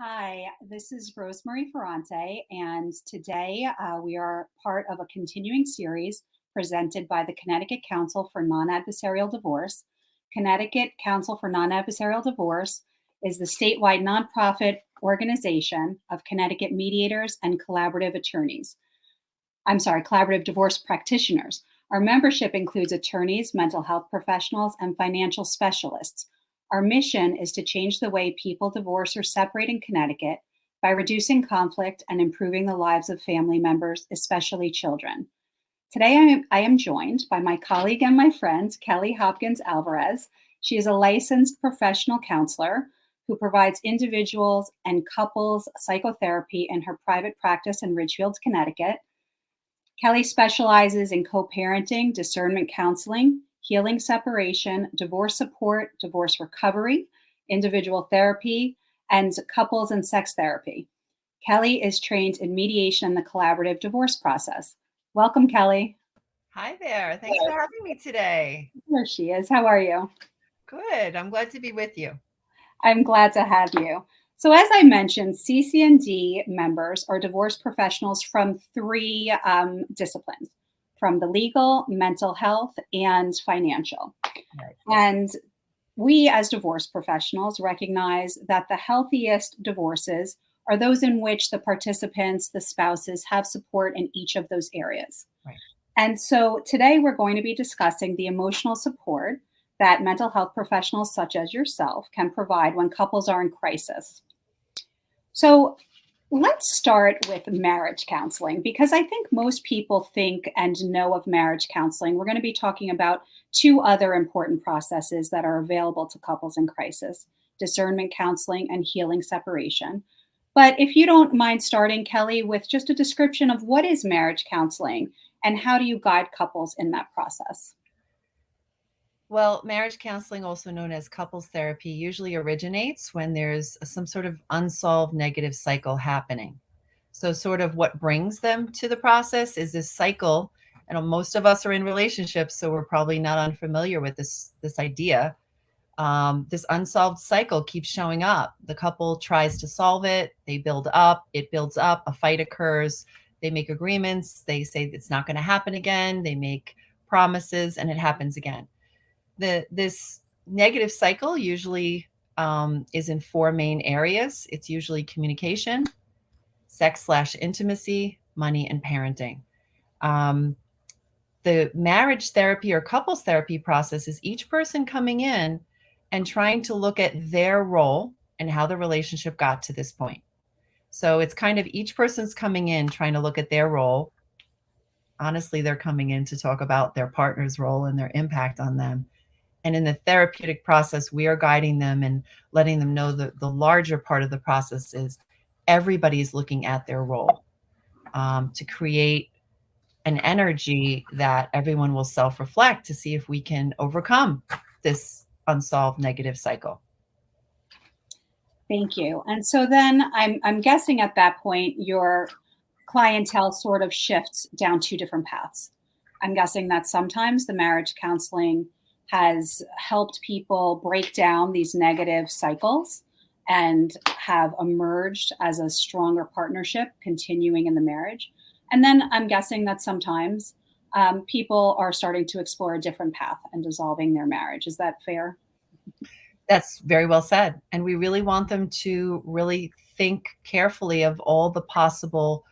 Hi, this is Rosemarie Ferrante, and today we are part of a continuing series presented by the Connecticut Council for Non-Adversarial Divorce. Connecticut Council for Non-Adversarial Divorce is the statewide nonprofit organization of Connecticut mediators and collaborative divorce practitioners. Our membership includes attorneys, mental health professionals, and financial specialists. Our mission is to change the way people divorce or separate in Connecticut by reducing conflict and improving the lives of family members, especially children. Today, I am joined by my colleague and my friend, Kelly Hopkins-Alvarez. She is a licensed professional counselor who provides individuals and couples psychotherapy in her private practice in Ridgefield, Connecticut. Kelly specializes in co-parenting, discernment counseling, healing separation, divorce support, divorce recovery, individual therapy, and couples and sex therapy. Kelly is trained in mediation and the collaborative divorce process. Welcome, Kelly. Hi there. Thanks for having me today. There she is. How are you? Good. I'm glad to be with you. I'm glad to have you. So as I mentioned, CCND members are divorce professionals from three disciplines, from the legal, mental health, and financial. Right. And we as divorce professionals recognize that the healthiest divorces are those in which the participants, the spouses, have support in each of those areas. Right. And so today we're going to be discussing the emotional support that mental health professionals such as yourself can provide when couples are in crisis. So let's start with marriage counseling, because I think most people think and know of marriage counseling. We're going to be talking about two other important processes that are available to couples in crisis: discernment counseling and healing separation. But if you don't mind starting, Kelly, with just a description of what is marriage counseling and how do you guide couples in that process? Well, marriage counseling, also known as couples therapy, usually originates when there's some sort of unsolved negative cycle happening. So sort of what brings them to the process is this cycle. And most of us are in relationships, so we're probably not unfamiliar with this idea. This unsolved cycle keeps showing up. The couple tries to solve it. They build up. It builds up. A fight occurs. They make agreements. They say it's not going to happen again. They make promises, and it happens again. This negative cycle usually is in four main areas. It's usually communication, sex/intimacy, money, and parenting. The marriage therapy or couples therapy process is each person coming in and trying to look at their role and how the relationship got to this point. So it's kind of each person's coming in trying to look at their role. Honestly, they're coming in to talk about their partner's role and their impact on them. And in the therapeutic process, we are guiding them and letting them know that the larger part of the process is everybody's looking at their role to create an energy that everyone will self-reflect to see if we can overcome this unsolved negative cycle. Thank you. And so then I'm guessing at that point, your clientele sort of shifts down two different paths. I'm guessing that sometimes the marriage counseling has helped people break down these negative cycles and have emerged as a stronger partnership continuing in the marriage. And then I'm guessing that sometimes people are starting to explore a different path and dissolving their marriage. Is that fair? That's very well said. And we really want them to really think carefully of all the possible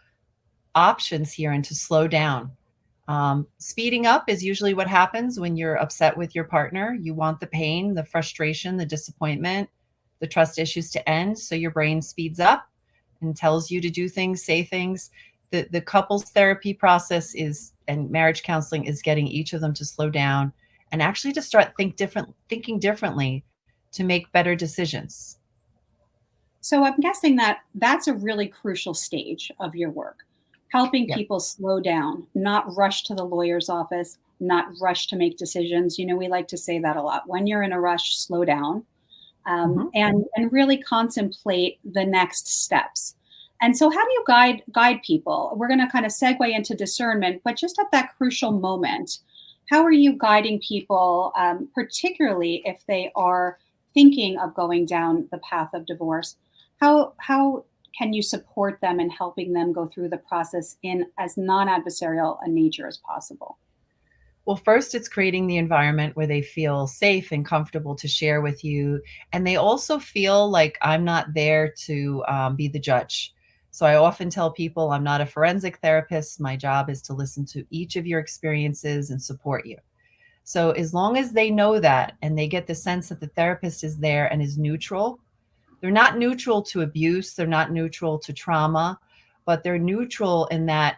options here and to slow down. Speeding up is usually what happens when you're upset with your partner. You want the pain, the frustration, the disappointment, the trust issues to end. So your brain speeds up and tells you to do things, say things. The couples therapy process and marriage counseling is getting each of them to slow down and actually to start thinking differently to make better decisions. So I'm guessing that that's a really crucial stage of your work, helping people slow down, not rush to the lawyer's office, not rush to make decisions. You know, we like to say that a lot. When you're in a rush, slow down and really contemplate the next steps. And so how do you guide people? We're going to kind of segue into discernment, but just at that crucial moment, how are you guiding people, particularly if they are thinking of going down the path of divorce? how can you support them in helping them go through the process in as non-adversarial a nature as possible? Well, first, it's creating the environment where they feel safe and comfortable to share with you. And they also feel like I'm not there to be the judge. So I often tell people I'm not a forensic therapist. My job is to listen to each of your experiences and support you. So as long as they know that and they get the sense that the therapist is there and is neutral, they're not neutral to abuse, they're not neutral to trauma, but they're neutral in that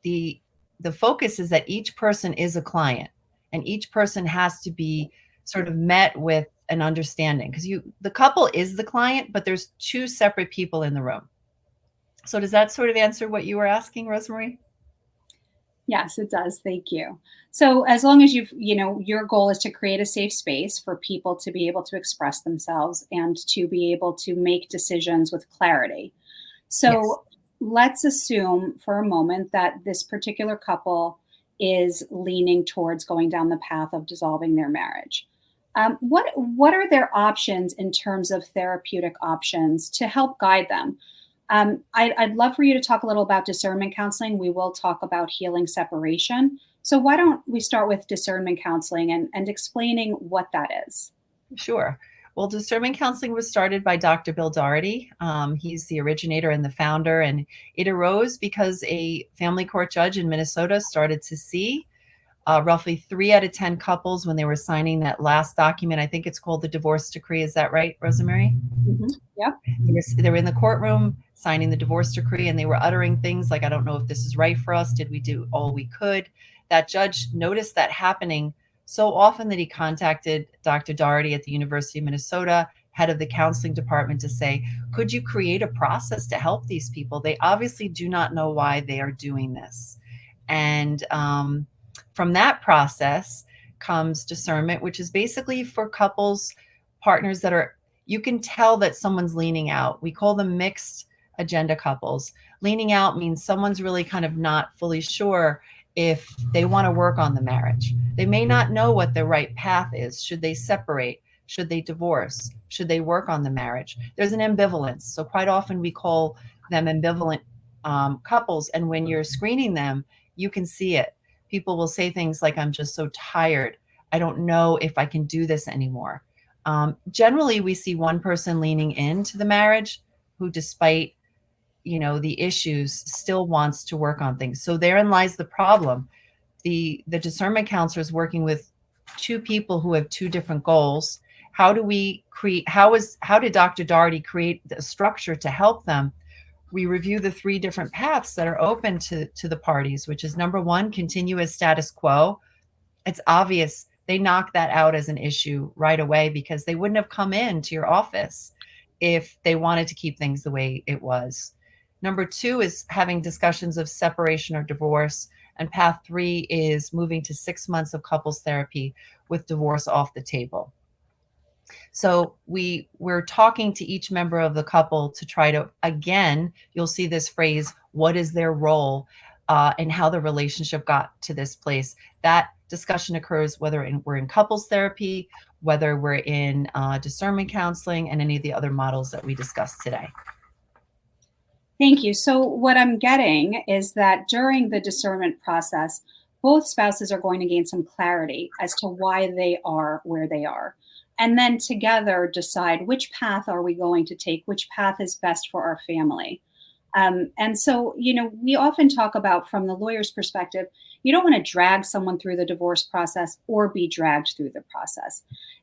the the focus is that each person is a client and each person has to be sort of met with an understanding, because the couple is the client, but there's two separate people in the room. So does that sort of answer what you were asking, Rosemarie? Yes, it does. Thank you. So as long as your goal is to create a safe space for people to be able to express themselves and to be able to make decisions with clarity. Yes. So let's assume for a moment that this particular couple is leaning towards going down the path of dissolving their marriage. What are their options in terms of therapeutic options to help guide them? I'd love for you to talk a little about discernment counseling. We will talk about healing separation. So why don't we start with discernment counseling and explaining what that is? Sure. Well, Discernment Counseling was started by Dr. Bill Doherty. He's the originator and the founder, and it arose because a family court judge in Minnesota started to see roughly 3 out of 10 couples when they were signing that last document. I think it's called the divorce decree. Is that right, Rosemarie? Yep. They were in the courtroom signing the divorce decree, and they were uttering things like, I don't know if this is right for us. Did we do all we could? That judge noticed that happening so often that he contacted Dr. Doherty at the University of Minnesota, head of the counseling department, to say, could you create a process to help these people? They obviously do not know why they are doing this. And from that process comes discernment, which is basically for couples, partners that are, you can tell that someone's leaning out. We call them mixed agenda couples. Leaning out means someone's really kind of not fully sure if they want to work on the marriage. They may not know what the right path is. Should they separate? Should they divorce? Should they work on the marriage? There's an ambivalence. So quite often we call them ambivalent couples. And when you're screening them, you can see it. People will say things like, I'm just so tired. I don't know if I can do this anymore. Generally, we see one person leaning into the marriage who, despite the issues, still wants to work on things. So therein lies the problem. The discernment counselor is working with two people who have two different goals. How do we create? How did Dr. Doherty create the structure to help them? We review the 3 different paths that are open to the parties, which is number 1, continue as status quo. It's obvious they knock that out as an issue right away, because they wouldn't have come into your office if they wanted to keep things the way it was. Number 2 is having discussions of separation or divorce. And path 3 is moving to 6 months of couples therapy with divorce off the table. So we're talking to each member of the couple to try to, again, you'll see this phrase, what is their role, and how the relationship got to this place. That discussion occurs whether we're in couples therapy, whether we're in discernment counseling, and any of the other models that we discussed today. Thank you. So what I'm getting is that during the discernment process, both spouses are going to gain some clarity as to why they are where they are. And then together decide which path are we going to take, which path is best for our family. And so, we often talk about, from the lawyer's perspective, you don't want to drag someone through the divorce process or be dragged through the process.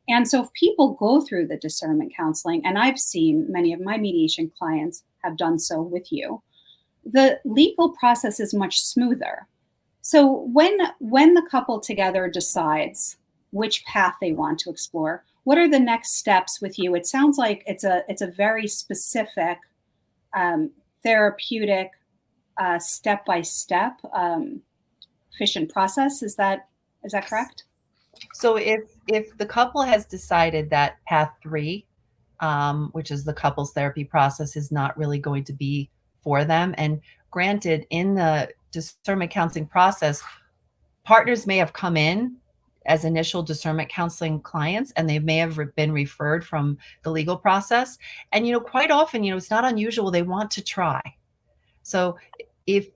And so if people go through the discernment counseling, and I've seen many of my mediation clients have done so with you, the legal process is much smoother. So when the couple together decides which path they want to explore, what are the next steps with you? It sounds like it's a very specific therapeutic step-by-step efficient process. Is that correct? So if the couple has decided that path 3, which is the couples therapy process, is not really going to be for them, and granted, in the discernment counseling process, partners may have come in as initial discernment counseling clients, and they may have been referred from the legal process. And, quite often, it's not unusual. They want to try. So if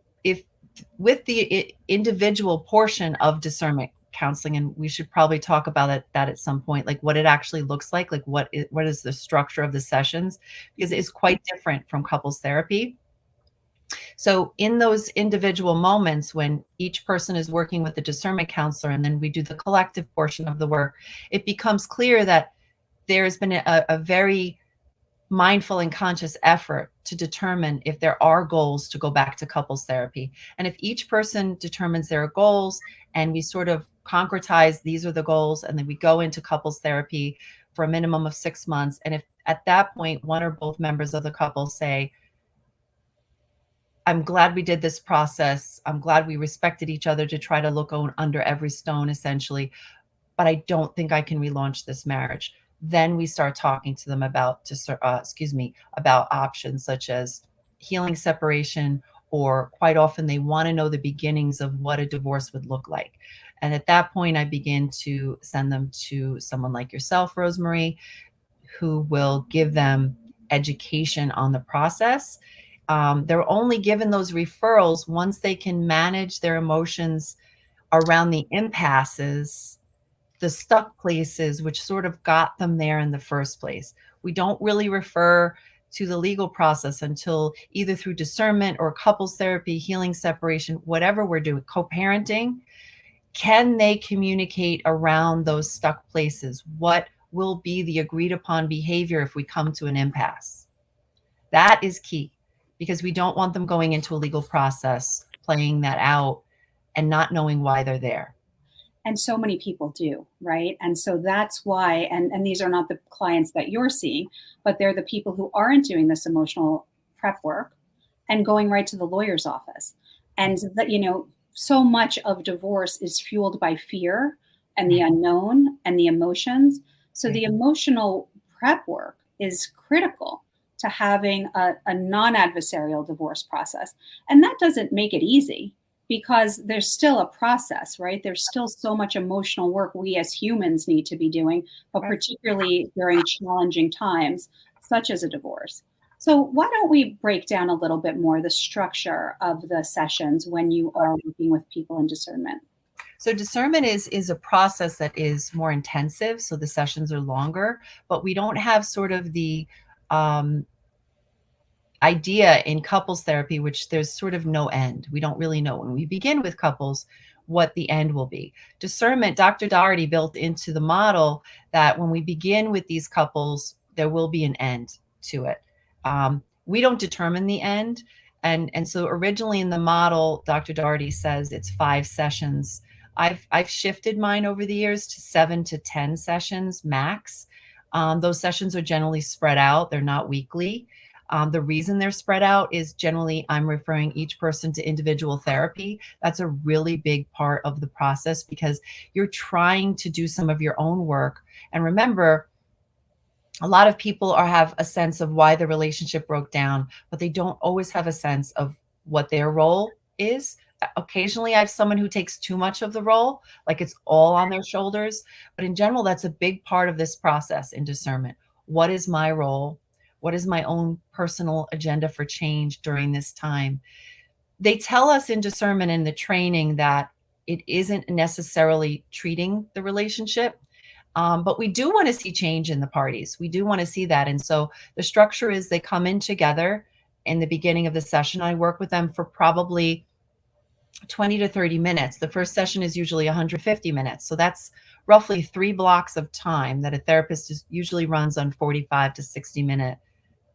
with the individual portion of discernment counseling, and we should probably talk about that at some point, like what it actually looks like what is the structure of the sessions, because it's quite different from couples therapy. So in those individual moments when each person is working with the discernment counselor, and then we do the collective portion of the work, it becomes clear that there has been a very mindful and conscious effort to determine if there are goals to go back to couples therapy. And if each person determines their goals and we sort of concretize, these are the goals, and then we go into couples therapy for a minimum of 6 months. And if at that point, one or both members of the couple say, I'm glad we did this process. I'm glad we respected each other to try to look under every stone, essentially, but I don't think I can relaunch this marriage. Then we start talking to them about options such as healing separation, or quite often they want to know the beginnings of what a divorce would look like. And at that point, I begin to send them to someone like yourself, Rosemarie, who will give them education on the process. They're only given those referrals once they can manage their emotions around the impasses, the stuck places, which sort of got them there in the first place. We don't really refer to the legal process until either through discernment or couples therapy, healing separation, whatever we're doing, co-parenting. Can they communicate around those stuck places? What will be the agreed upon behavior if we come to an impasse? That is key, because we don't want them going into a legal process, playing that out and not knowing why they're there. And so many people do, right? And so that's why, and these are not the clients that you're seeing, but they're the people who aren't doing this emotional prep work and going right to the lawyer's office. And that, so much of divorce is fueled by fear and the unknown and the emotions. So the emotional prep work is critical to having a non-adversarial divorce process. And that doesn't make it easy, because there's still a process, right? There's still so much emotional work we as humans need to be doing, but particularly during challenging times, such as a divorce. So why don't we break down a little bit more the structure of the sessions when you are working with people in discernment? So discernment is a process that is more intensive. So the sessions are longer, but we don't have sort of the idea in couples therapy, which there's sort of no end. We don't really know when we begin with couples what the end will be. Discernment, Dr. Doherty built into the model that when we begin with these couples, there will be an end to it. We don't determine the end. And so originally in the model, Dr. Doherty says it's 5 sessions. I've shifted mine over the years to 7 to 10 sessions max. Those sessions are generally spread out. They're not weekly. The reason they're spread out is generally I'm referring each person to individual therapy. That's a really big part of the process, because you're trying to do some of your own work. And remember, a lot of people have a sense of why the relationship broke down, but they don't always have a sense of what their role is. Occasionally I have someone who takes too much of the role, like it's all on their shoulders. But in general, that's a big part of this process in discernment. What is my role? What is my own personal agenda for change during this time? They tell us in discernment in the training that it isn't necessarily treating the relationship, but we do want to see change in the parties. We do want to see that. And so the structure is they come in together in the beginning of the session. I work with them for probably 20 to 30 minutes. The first session is usually 150 minutes. So that's roughly 3 blocks of time that a therapist usually runs on 45 to 60-minute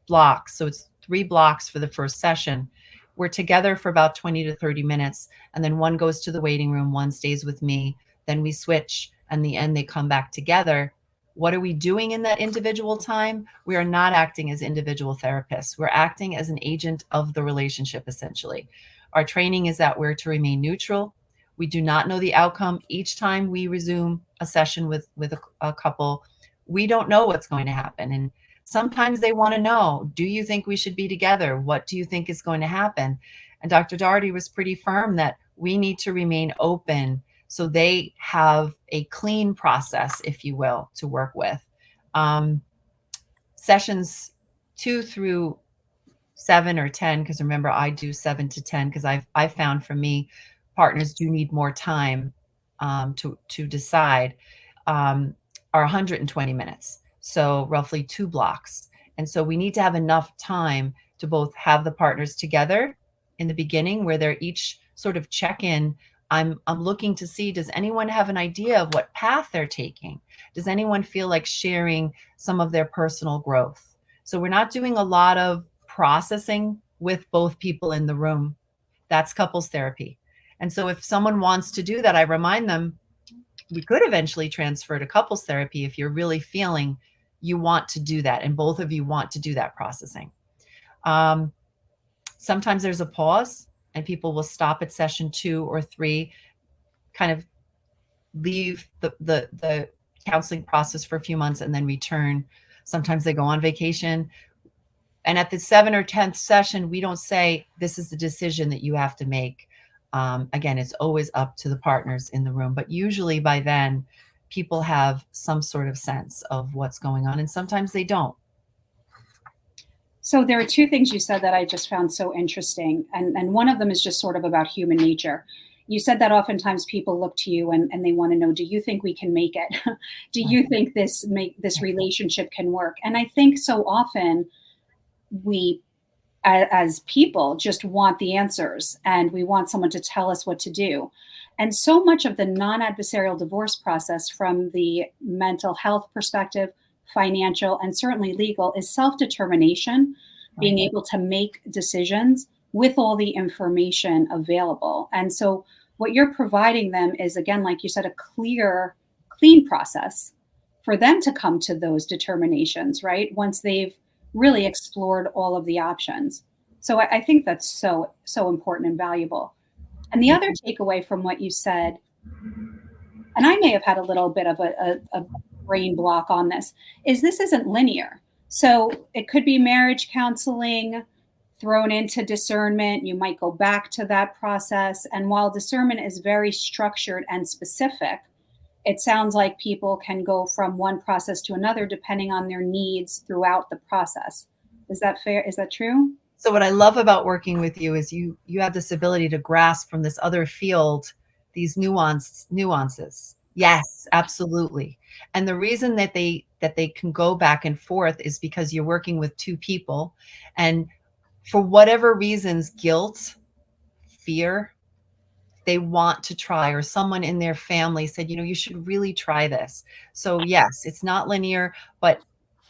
blocks. So it's 3 blocks for the first session. We're together for about 20 to 30 minutes. And then one goes to the waiting room, one stays with me. Then we switch, and the end they come back together. What are we doing in that individual time? We are not acting as individual therapists. We're acting as an agent of the relationship, essentially. Our training is that we're to remain neutral. We do not know the outcome. Each time we resume a session with a couple, we don't know what's going to happen. And sometimes they want to know, do you think we should be together? What do you think is going to happen? And Dr. Doherty was pretty firm that we need to remain open, So they have a clean process, if you will, to work with. Sessions 2 through 7 or 10, because remember, I do 7 to 10 because I've found for me, partners do need more time to decide, are 120 minutes. So roughly 2 blocks. And so we need to have enough time to both have the partners together in the beginning where they're each sort of check in. I'm looking to see, does anyone have an idea of what path they're taking? Does anyone feel like sharing some of their personal growth? So we're not doing a lot of processing with both people in the room. That's couples therapy. And so if someone wants to do that, I remind them we could eventually transfer to couples therapy if you're really feeling you want to do that and both of you want to do that processing. Sometimes there's a pause and people will stop at session 2 or 3, kind of leave the counseling process for a few months and then return. Sometimes they go on vacation. And at the 7th or 10th session, we don't say, this is the decision that you have to make. Again, it's always up to the partners in the room. But usually by then, people have some sort of sense of what's going on. And sometimes they don't. So there are two things you said that I just found so interesting. And one of them is just sort of about human nature. You said that oftentimes people look to you and they want to know, do you think we can make it? Do you think this relationship can work? And I think so often we, as people, just want the answers and we want someone to tell us what to do. And so much of the non-adversarial divorce process, from the mental health perspective, financial, and certainly legal, is self-determination, being able to make decisions with all the information available. And so what you're providing them is, again, like you said, a clean process for them to come to those determinations, right? Once they've really explored all of the options. So I think that's so important and valuable. And the other takeaway from what you said, and I may have had a little bit of a brain block on this, is this isn't linear. So it could be marriage counseling thrown into discernment. You might go back to that process. And while discernment is very structured and specific, it sounds like people can go from one process to another depending on their needs throughout the process. Is that fair? Is that true? So what I love about working with you is you have this ability to grasp from this other field these nuances. Yes, absolutely. And the reason that they can go back and forth is because you're working with two people, and for whatever reasons, guilt, fear, they want to try, or someone in their family said, you should really try this. So yes, it's not linear, but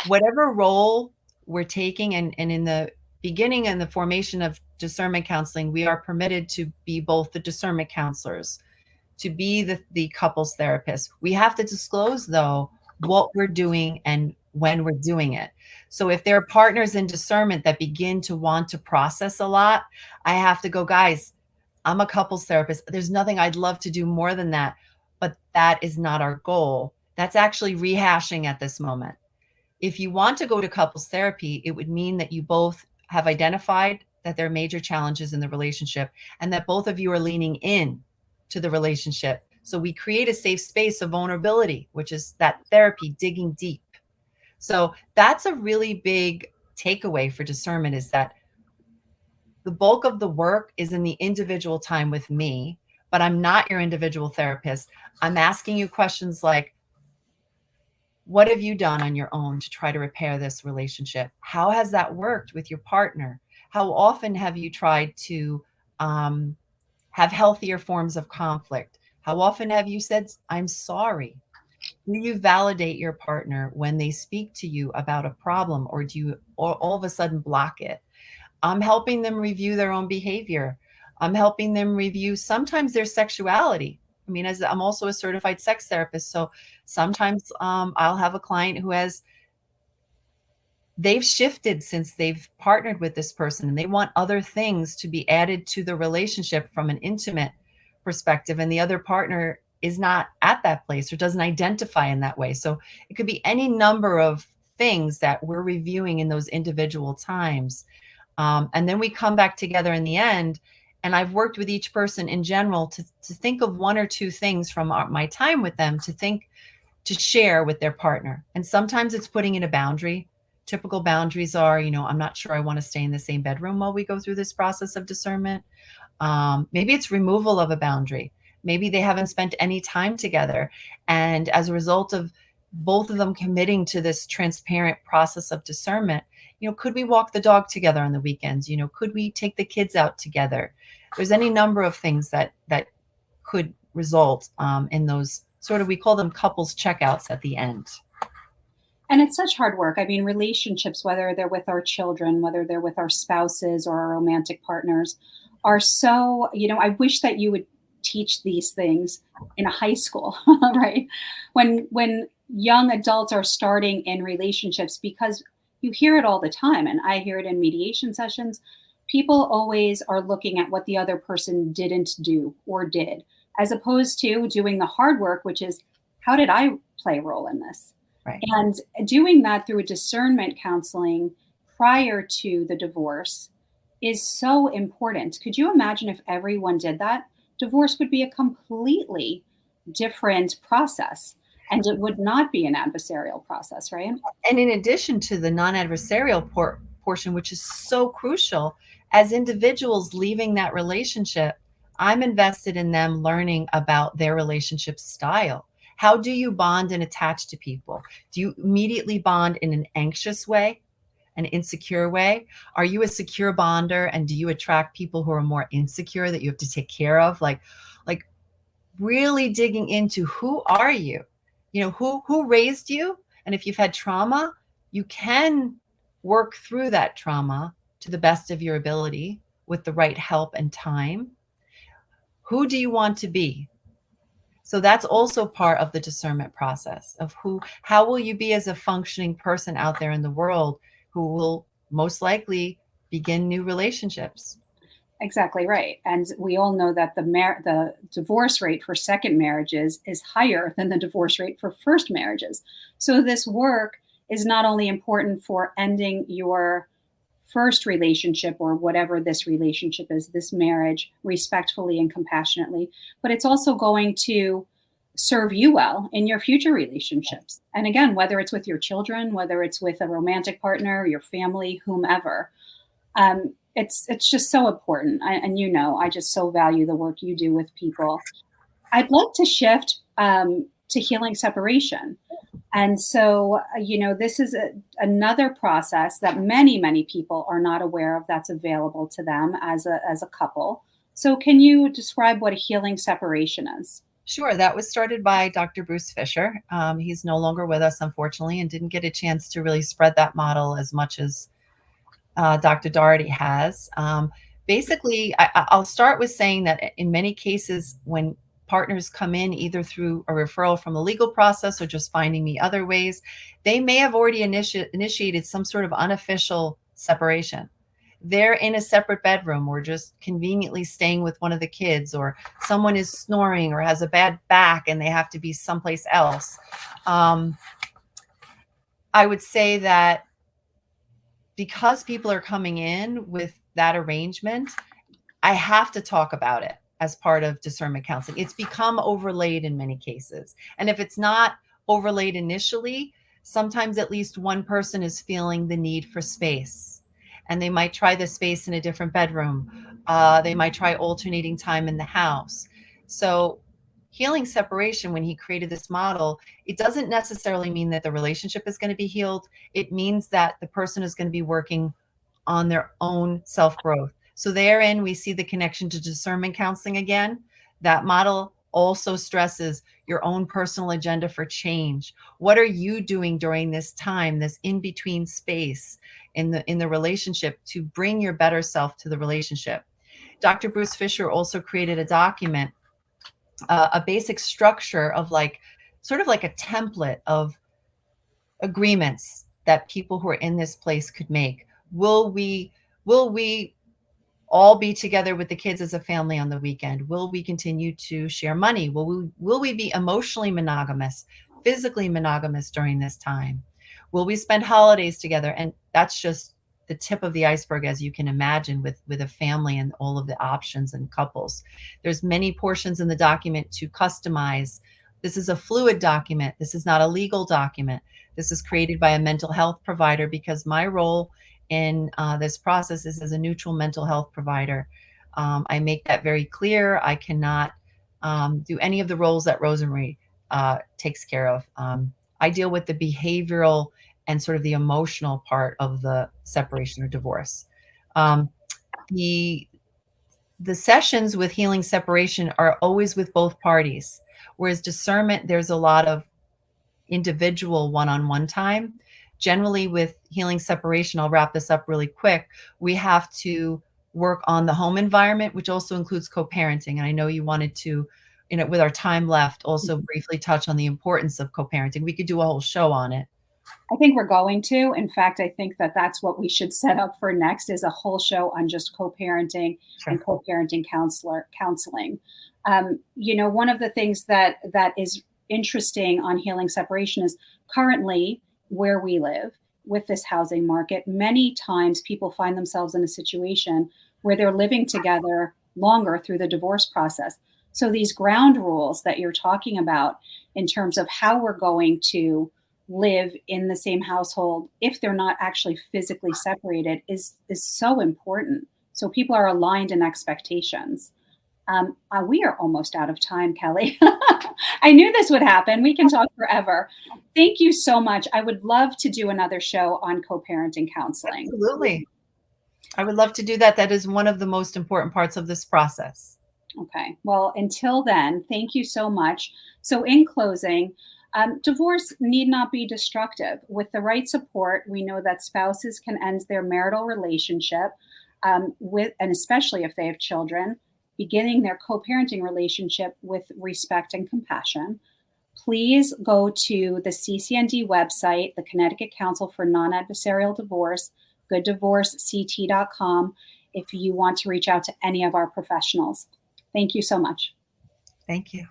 whatever role we're taking, and in the beginning and the formation of discernment counseling, we are permitted to be both the discernment counselors, to be the couples therapist. We have to disclose, though, what we're doing and when we're doing it. So if there are partners in discernment that begin to want to process a lot, I have to go, guys, I'm a couples therapist. There's nothing I'd love to do more than that, but that is not our goal. That's actually rehashing at this moment. If you want to go to couples therapy, it would mean that you both have identified that there are major challenges in the relationship and that both of you are leaning in to the relationship. So we create a safe space of vulnerability, which is that therapy, digging deep. So that's a really big takeaway for discernment, is that the bulk of the work is in the individual time with me, but I'm not your individual therapist. I'm asking you questions like, what have you done on your own to try to repair this relationship? How has that worked with your partner? How often have you tried to have healthier forms of conflict? How often have you said, I'm sorry? Do you validate your partner when they speak to you about a problem, or do you all of a sudden block it? I'm helping them review their own behavior. I'm helping them review sometimes their sexuality. I mean, as I'm also a certified sex therapist, so sometimes I'll have a client who they've shifted since they've partnered with this person, and they want other things to be added to the relationship from an intimate perspective, and the other partner is not at that place or doesn't identify in that way. So it could be any number of things that we're reviewing in those individual times. And then we come back together in the end, And I've worked with each person in general to think of one or two things from my time with them to share with their partner. And sometimes it's putting in a boundary. Typical boundaries are, I'm not sure I want to stay in the same bedroom while we go through this process of discernment. Maybe it's removal of a boundary. Maybe they haven't spent any time together. And as a result of both of them committing to this transparent process of discernment, could we walk the dog together on the weekends? Could we take the kids out together? There's any number of things that could result in those sort of, we call them couples checkouts at the end. And it's such hard work. I mean, relationships, whether they're with our children, whether they're with our spouses or our romantic partners, are so, I wish that you would teach these things in a high school, right? When young adults are starting in relationships, because you hear it all the time, and I hear it in mediation sessions. People always are looking at what the other person didn't do or did, as opposed to doing the hard work, which is, how did I play a role in this? Right. And doing that through a discernment counseling prior to the divorce is so important. Could you imagine if everyone did that? Divorce would be a completely different process, and it would not be an adversarial process, right? And in addition to the non-adversarial portion, which is so crucial, as individuals leaving that relationship, I'm invested in them learning about their relationship style. How do you bond and attach to people? Do you immediately bond in an anxious way, an insecure way? Are you a secure bonder, and do you attract people who are more insecure that you have to take care of? Like really digging into, who are you? Who raised you? And if you've had trauma, you can work through that trauma to the best of your ability with the right help and time. Who do you want to be? So that's also part of the discernment process of how will you be as a functioning person out there in the world who will most likely begin new relationships. Exactly right. And we all know that the divorce rate for second marriages is higher than the divorce rate for first marriages. So this work is not only important for ending your first relationship, or whatever this relationship is, this marriage, respectfully and compassionately, but it's also going to serve you well in your future relationships. And again, whether it's with your children, whether it's with a romantic partner, your family, whomever, it's just so important. I just so value the work you do with people. I'd like to shift to healing separation. And so, this is another process that many, many people are not aware of, that's available to them as a couple. So can you describe what a healing separation is? Sure. That was started by Dr. Bruce Fisher. He's no longer with us, unfortunately, and didn't get a chance to really spread that model as much as Dr. Doherty has. Basically, I'll start with saying that in many cases, when partners come in either through a referral from the legal process or just finding me other ways, they may have already initiated some sort of unofficial separation. They're in a separate bedroom, or just conveniently staying with one of the kids, or someone is snoring or has a bad back and they have to be someplace else. I would say that because people are coming in with that arrangement, I have to talk about it as part of discernment counseling. It's become overlaid in many cases. And if it's not overlaid initially, sometimes at least one person is feeling the need for space. And they might try the space in a different bedroom. They might try alternating time in the house. So healing separation, when he created this model, it doesn't necessarily mean that the relationship is going to be healed. It means that the person is going to be working on their own self-growth. So therein, we see the connection to discernment counseling again. That model also stresses your own personal agenda for change. What are you doing during this time, this in-between space in the relationship, to bring your better self to the relationship? Dr. Bruce Fisher also created a document, a basic structure of sort of like a template of agreements that people who are in this place could make. Will we all be together with the kids as a family on the weekend? Will we continue to share money? Will we be emotionally monogamous, physically monogamous during this time? Will we spend holidays together? And that's just the tip of the iceberg, as you can imagine, with a family and all of the options and couples. There's many portions in the document to customize. This is a fluid document. This is not a legal document. This is created by a mental health provider, because my role in this process is as a neutral mental health provider. I make that very clear. I cannot do any of the roles that Rosemarie takes care of. I deal with the behavioral and sort of the emotional part of the separation or divorce. The sessions with healing separation are always with both parties, whereas discernment, there's a lot of individual one-on-one time. Generally with healing separation, I'll wrap this up really quick, we have to work on the home environment, which also includes co-parenting. And I know you wanted to, with our time left, also briefly touch on the importance of co-parenting. We could do a whole show on it. I think we're going to. In fact, I think that that's what we should set up for next, is a whole show on just co-parenting and co-parenting counseling. One of the things that is interesting on healing separation is currently where we live with this housing market, many times people find themselves in a situation where they're living together longer through the divorce process. So these ground rules that you're talking about in terms of how we're going to live in the same household if they're not actually physically separated is so important. So people are aligned in expectations. We are almost out of time, Kelly. I knew this would happen. We can talk forever. Thank you so much. I would love to do another show on co-parenting counseling. Absolutely. I would love to do that. That is one of the most important parts of this process. Okay. Well, until then, thank you so much. So in closing, divorce need not be destructive. With the right support, we know that spouses can end their marital relationship and especially if they have children, beginning their co-parenting relationship with respect and compassion. Please go to the CCND website, the Connecticut Council for Non-Adversarial Divorce, gooddivorcect.com, if you want to reach out to any of our professionals. Thank you so much. Thank you.